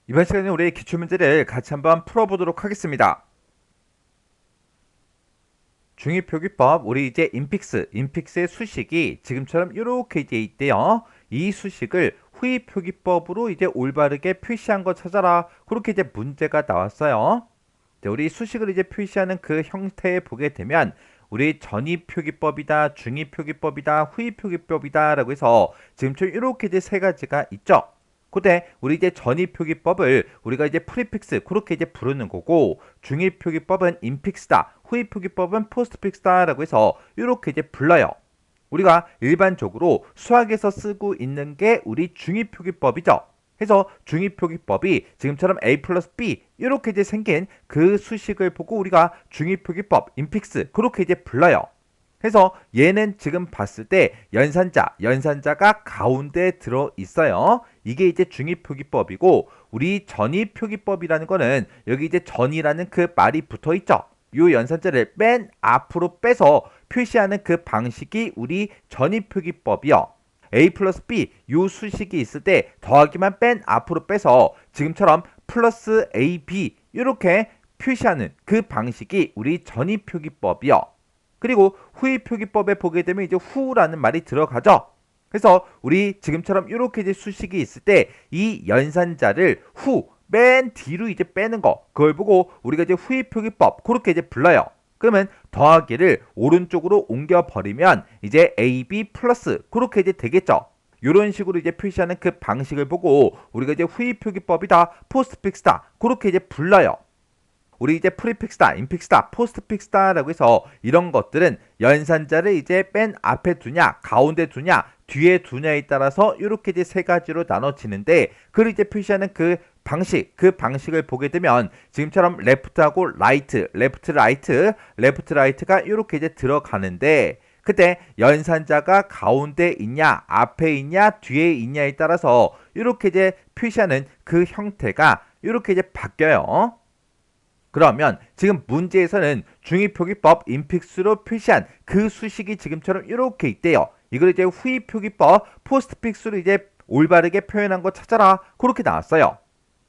이번 시간에 우리 기출문제를 같이 한번 풀어보도록 하겠습니다. 중위표기법, 우리 이제 인픽스의 수식이 지금처럼 이렇게 이제 있대요. 이 수식을 후위표기법으로 이제 올바르게 표시한 거 찾아라. 그렇게 이제 문제가 나왔어요. 우리 수식을 이제 표시하는 그 형태에 보게 되면 우리 전위표기법이다, 중위표기법이다, 후위표기법이다 라고 해서 지금처럼 이렇게 이제 세 가지가 있죠. 그때 우리 이제 전위표기법을 우리가 이제 프리픽스 그렇게 이제 부르는 거고, 중위표기법은 인픽스다, 후위표기법은 포스트픽스다라고 해서 이렇게 이제 불러요. 우리가 일반적으로 수학에서 쓰고 있는 게 우리 중위표기법이죠. 해서 중위표기법이 지금처럼 a 플러스 b 이렇게 이제 생긴 그 수식을 보고 우리가 중위표기법 인픽스 그렇게 이제 불러요. 해서 얘는 지금 봤을 때 연산자가 가운데 들어 있어요. 이게 이제 중위표기법이고, 우리 전위표기법이라는 거는 여기 이제 전이라는 그 말이 붙어 있죠. 요 연산자를 맨 앞으로 빼서 표시하는 그 방식이 우리 전위표기법이요. a 플러스 b 요 수식이 있을 때 더하기만 맨 앞으로 빼서 지금처럼 플러스 ab 이렇게 표시하는 그 방식이 우리 전위표기법이요. 그리고 후위표기법에 보게 되면 이제 후라는 말이 들어가죠. 그래서 우리 지금처럼 이렇게 이제 수식이 있을 때 이 연산자를 후 맨 뒤로 이제 빼는 거, 그걸 보고 우리가 이제 후위표기법 그렇게 이제 불러요. 그러면 더하기를 오른쪽으로 옮겨 버리면 이제 AB 플러스 그렇게 이제 되겠죠. 이런 식으로 이제 표시하는 그 방식을 보고 우리가 이제 후위표기법이다, 포스트픽스다 그렇게 이제 불러요. 우리 이제 프리픽스다, 인픽스다, 포스트픽스다라고 해서 이런 것들은 연산자를 이제 맨 앞에 두냐, 가운데 두냐, 뒤에 두냐에 따라서 이렇게 이제 세 가지로 나눠지는데, 그걸 이제 표시하는 그 방식을 보게 되면 지금처럼 레프트하고 라이트, 레프트 라이트, 레프트 라이트가 이렇게 이제 들어가는데, 그때 연산자가 가운데 있냐, 앞에 있냐, 뒤에 있냐에 따라서 이렇게 이제 표시하는 그 형태가 이렇게 이제 바뀌어요. 그러면 지금 문제에서는 중위표기법 인픽스로 표시한 그 수식이 지금처럼 이렇게 있대요. 이걸 이제 후위표기법 포스트픽스로 이제 올바르게 표현한 거 찾아라. 그렇게 나왔어요.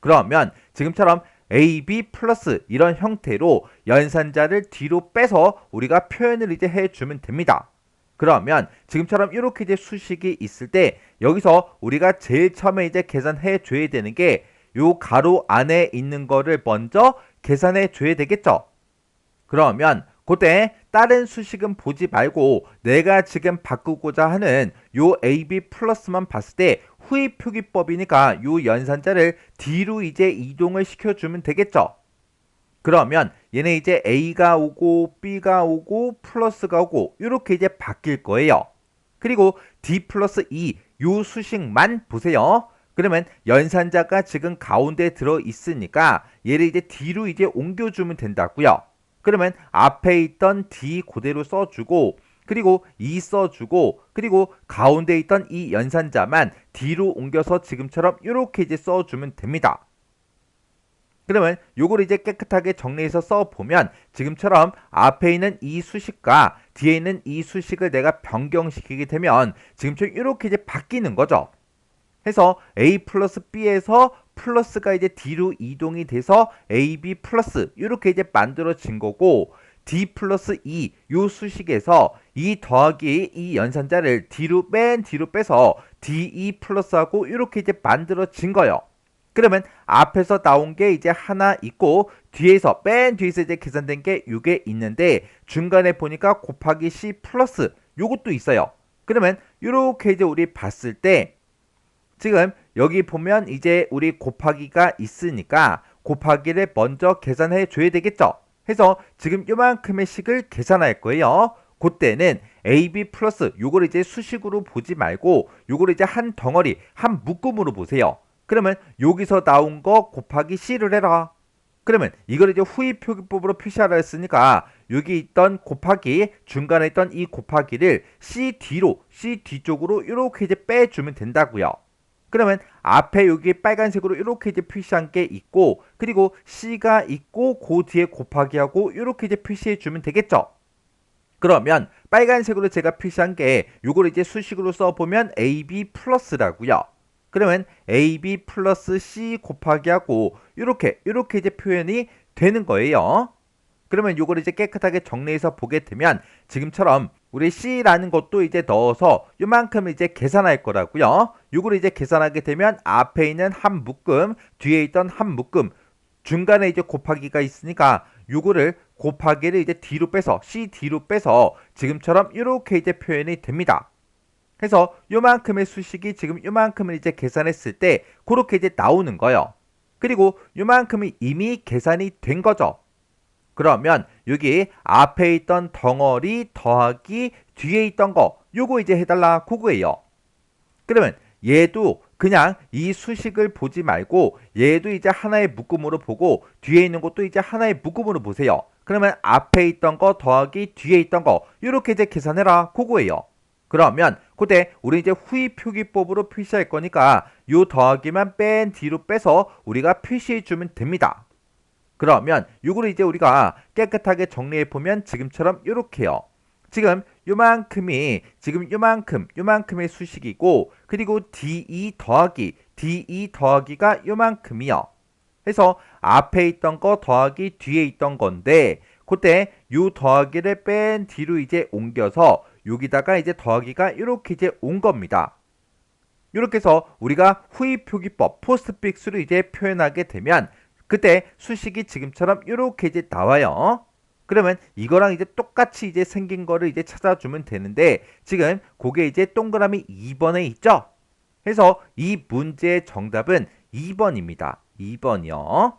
그러면 지금처럼 AB 플러스 이런 형태로 연산자를 뒤로 빼서 우리가 표현을 이제 해주면 됩니다. 그러면 지금처럼 이렇게 이제 수식이 있을 때 여기서 우리가 제일 처음에 이제 계산해 줘야 되는 게 요 가로 안에 있는 거를 먼저 계산해 줘야 되겠죠. 그러면 그때 다른 수식은 보지 말고 내가 지금 바꾸고자 하는 요 AB 플러스만 봤을 때 후위표기법이니까 요 연산자를 뒤로 이제 이동을 시켜주면 되겠죠. 그러면 얘네 이제 A가 오고 B가 오고 플러스가 오고 이렇게 이제 바뀔 거예요. 그리고 D 플러스 E 요 수식만 보세요. 그러면 연산자가 지금 가운데 들어 있으니까 얘를 이제 D로 이제 옮겨주면 된다고요. 그러면 앞에 있던 D 그대로 써주고, 그리고 E 써주고, 그리고 가운데 있던 이 연산자만 D로 옮겨서 지금처럼 이렇게 이제 써주면 됩니다. 그러면 요걸 이제 깨끗하게 정리해서 써보면 지금처럼 앞에 있는 이 수식과 뒤에 있는 이 수식을 내가 변경시키게 되면 지금처럼 이렇게 이제 바뀌는 거죠. 해서 A 플러스 B에서 플러스가 이제 D로 이동이 돼서 AB 플러스 이렇게 이제 만들어진 거고, D 플러스 E 요 수식에서 이 더하기 이 연산자를 맨 뒤로 빼서 DE 플러스하고 이렇게 이제 만들어진 거예요. 그러면 앞에서 나온 게 이제 하나 있고 뒤에서 맨 뒤에서 이제 계산된 게 요게 있는데 중간에 보니까 곱하기 C 플러스 요것도 있어요. 그러면 이렇게 이제 우리 봤을 때 지금 여기 보면 이제 우리 곱하기가 있으니까 곱하기를 먼저 계산해 줘야 되겠죠. 해서 지금 요만큼의 식을 계산할 거예요. 그때는 AB 플러스 요걸 이제 수식으로 보지 말고 요걸 이제 한 덩어리 한 묶음으로 보세요. 그러면 여기서 나온 거 곱하기 C를 해라. 그러면 이걸 이제 후위표기법으로 표시하라 했으니까 여기 있던 곱하기, 중간에 있던 이 곱하기를 C 뒤쪽으로 이렇게 이제 빼주면 된다고요. 그러면 앞에 여기 빨간색으로 이렇게 이제 표시한 게 있고, 그리고 C가 있고 그 뒤에 곱하기하고 이렇게 이제 표시해 주면 되겠죠. 그러면 빨간색으로 제가 표시한 게 요걸 이제 수식으로 써보면 AB 플러스라고요. 그러면 AB 플러스 C 곱하기 하고 이렇게 이제 표현이 되는 거예요. 그러면 요걸 이제 깨끗하게 정리해서 보게 되면 지금처럼 우리 C라는 것도 이제 넣어서 요만큼 이제 계산할 거라고요. 요걸 이제 계산하게 되면 앞에 있는 한 묶음, 뒤에 있던 한 묶음, 중간에 이제 곱하기가 있으니까 요거를 곱하기를 이제 뒤로 빼서 C 뒤로 빼서 지금처럼 이렇게 이제 표현이 됩니다. 그래서 요만큼의 수식이 지금 요만큼을 이제 계산했을 때 그렇게 이제 나오는 거예요. 그리고 요만큼이 이미 계산이 된 거죠. 그러면 여기 앞에 있던 덩어리 더하기 뒤에 있던 거 요거 이제 해달라 그거예요. 그러면 얘도 그냥 이 수식을 보지 말고 얘도 이제 하나의 묶음으로 보고 뒤에 있는 것도 이제 하나의 묶음으로 보세요. 그러면 앞에 있던 거 더하기 뒤에 있던 거 이렇게 이제 계산해라 그거예요. 그러면 그때 우리 이제 후위 표기법으로 표시할 거니까 요 더하기만 뺀 뒤로 빼서 우리가 표시해 주면 됩니다. 그러면 요거를 이제 우리가 깨끗하게 정리해 보면 지금처럼 요렇게요. 지금 요만큼이 지금 요만큼의 수식이고 그리고 D2 더하기가 요만큼이요. 해서 앞에 있던 거 더하기 뒤에 있던 건데 그때 요 더하기를 뺀 뒤로 이제 옮겨서 여기다가 이제 더하기가 이렇게 이제 온 겁니다. 이렇게 해서 우리가 후위 표기법 포스트픽스로 이제 표현하게 되면 그때 수식이 지금처럼 이렇게 이제 나와요. 그러면 이거랑 이제 똑같이 이제 생긴 거를 이제 찾아주면 되는데 지금 그게 이제 동그라미 2번에 있죠? 해서 이 문제의 정답은 2번입니다. 2번이요.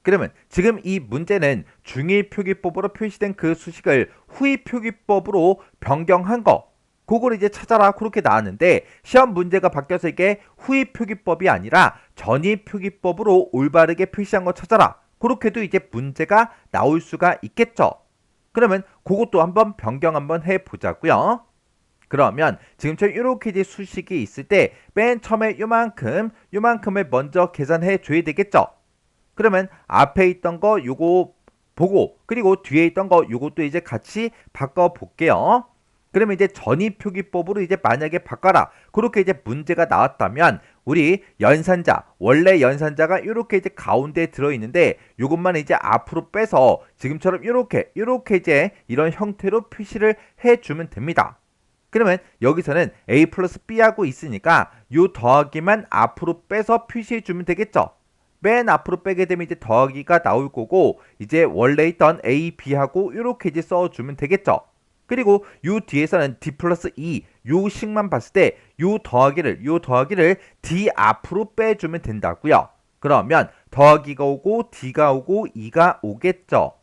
그러면 지금 이 문제는 중위 표기법으로 표시된 그 수식을 후위 표기법으로 변경한 거 그걸 이제 찾아라 그렇게 나왔는데 시험 문제가 바뀌어서 이게 후위 표기법이 아니라 전위 표기법으로 올바르게 표시한 거 찾아라 그렇게도 이제 문제가 나올 수가 있겠죠. 그러면 그것도 한번 변경 한번 해보자고요. 그러면 지금처럼 이렇게 이제 수식이 있을 때 맨 처음에 요만큼을 먼저 계산해 줘야 되겠죠. 그러면 앞에 있던 거 요거 보고 그리고 뒤에 있던 거 요것도 이제 같이 바꿔 볼게요. 그러면 이제 전위 표기법으로 이제 만약에 바꿔라 그렇게 이제 문제가 나왔다면 우리 연산자 원래 연산자가 이렇게 이제 가운데에 들어있는데 요것만 이제 앞으로 빼서 지금처럼 이렇게 이제 이런 형태로 표시를 해주면 됩니다. 그러면 여기서는 A 플러스 B하고 있으니까 요 더하기만 앞으로 빼서 표시해주면 되겠죠. 맨 앞으로 빼게 되면 이제 더하기가 나올 거고 이제 원래 있던 A, B하고 이렇게 이제 써주면 되겠죠. 그리고 요 뒤에서는 D 플러스 E 요 식만 봤을 때 요 더하기를 D 앞으로 빼주면 된다고요. 그러면 더하기가 오고 D가 오고 E가 오겠죠.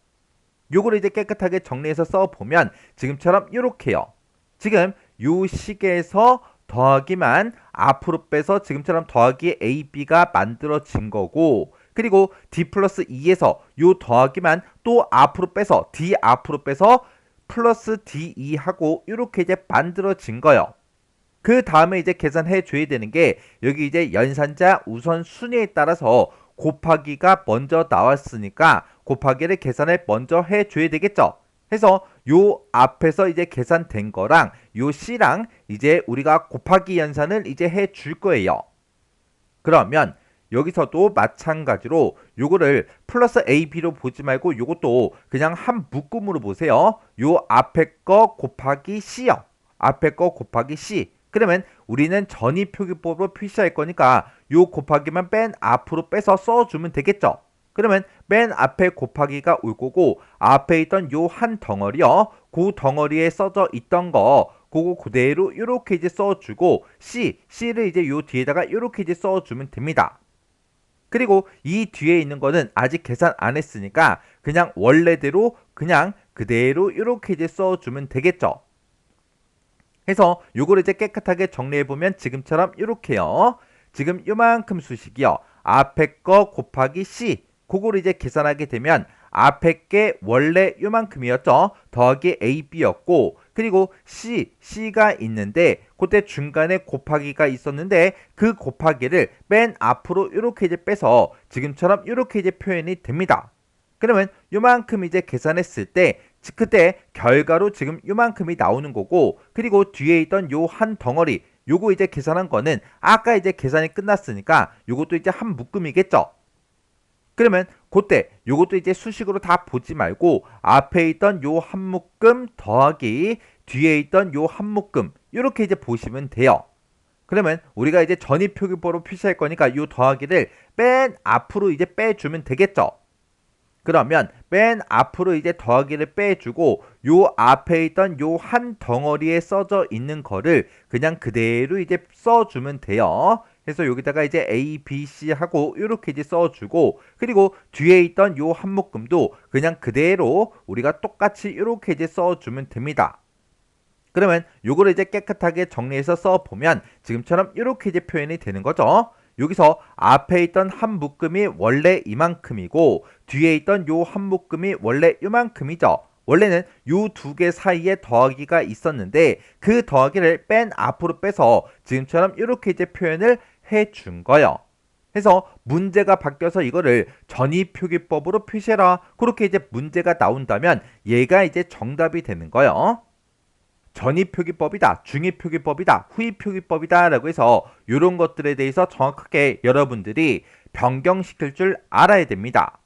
요거를 이제 깨끗하게 정리해서 써보면 지금처럼 요렇게요. 지금 요 식에서 더하기만 앞으로 빼서 지금처럼 더하기 AB가 만들어진 거고 그리고 D 플러스 2에서 요 더하기만 또 앞으로 빼서 D 앞으로 빼서 플러스 D2 하고 이렇게 이제 만들어진 거예요. 그 다음에 이제 계산해 줘야 되는 게 여기 이제 연산자 우선 순위에 따라서 곱하기가 먼저 나왔으니까 곱하기를 계산을 먼저 해 줘야 되겠죠. 해서 요 앞에서 이제 계산된 거랑 요 C랑 이제 우리가 곱하기 연산을 이제 해 줄 거예요. 그러면 여기서도 마찬가지로 요거를 플러스 AB로 보지 말고 요것도 그냥 한 묶음으로 보세요. 요 앞에 거 곱하기 C요. 앞에 거 곱하기 C. 그러면 우리는 전위 표기법으로 표시할 거니까 요 곱하기만 맨 앞으로 빼서 써주면 되겠죠. 그러면 맨 앞에 곱하기가 올 거고 앞에 있던 요 한 덩어리요. 그 덩어리에 써져 있던 거 그거 그대로 이렇게 이제 써주고 C를 이제 요 뒤에다가 이렇게 이제 써주면 됩니다. 그리고 이 뒤에 있는 거는 아직 계산 안 했으니까 그냥 원래대로 그냥 그대로 이렇게 이제 써주면 되겠죠. 해서 요거를 이제 깨끗하게 정리해보면 지금처럼 이렇게요. 지금 요만큼 수식이요. 앞에 거 곱하기 C 그거를 이제 계산하게 되면 앞에 게 원래 요만큼이었죠. 더하기 AB였고 그리고 C가 있는데 그때 중간에 곱하기가 있었는데 그 곱하기를 맨 앞으로 이렇게 이제 빼서 지금처럼 이렇게 이제 표현이 됩니다. 그러면 요만큼 이제 계산했을 때 그때 결과로 지금 요만큼이 나오는 거고 그리고 뒤에 있던 요 한 덩어리 요거 이제 계산한 거는 아까 이제 계산이 끝났으니까 요것도 이제 한 묶음이겠죠. 그러면 그때 요것도 이제 수식으로 다 보지 말고 앞에 있던 요 한 묶음 더하기 뒤에 있던 요 한 묶음 이렇게 이제 보시면 돼요. 그러면 우리가 이제 전위표기법으로 표시할 거니까 요 더하기를 맨 앞으로 이제 빼주면 되겠죠. 그러면 맨 앞으로 이제 더하기를 빼주고 요 앞에 있던 요 한 덩어리에 써져 있는 거를 그냥 그대로 이제 써주면 돼요. 그래서 여기다가 이제 A, B, C 하고 이렇게 이제 써주고 그리고 뒤에 있던 요 한 묶음도 그냥 그대로 우리가 똑같이 이렇게 이제 써주면 됩니다. 그러면 요거를 이제 깨끗하게 정리해서 써보면 지금처럼 이렇게 이제 표현이 되는 거죠. 여기서 앞에 있던 한 묶음이 원래 이만큼이고 뒤에 있던 요 한 묶음이 원래 요만큼이죠. 원래는 요 두 개 사이에 더하기가 있었는데 그 더하기를 맨 앞으로 빼서 지금처럼 이렇게 이제 표현을 해준 거예요. 그래서 문제가 바뀌어서 이거를 전위표기법으로 표시해라. 그렇게 이제 문제가 나온다면 얘가 이제 정답이 되는 거예요. 전위표기법이다, 중위표기법이다, 후위표기법이다 라고 해서 이런 것들에 대해서 정확하게 여러분들이 변경시킬 줄 알아야 됩니다.